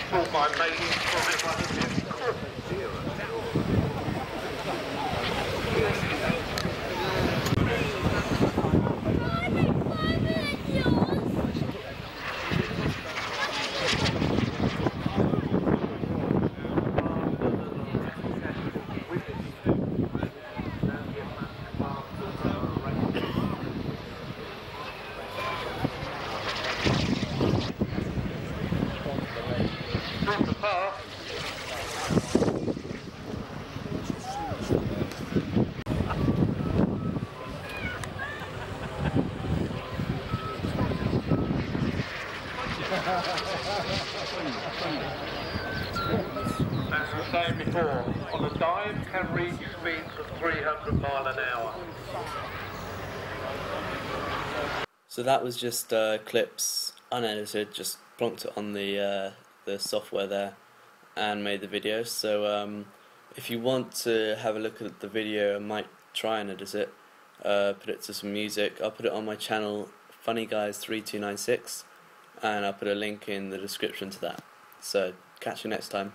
brought my mate from it, one of them. As we were saying before, on a dive can reach speeds of 300 miles an hour. So that was just clips, unedited, just plonked it on the software there and made the video. So if you want to have a look at the video, I might try and edit it, put it to some music. I'll put it on my channel, funnyguys3296, and I'll put a link in the description to that. So catch you next time.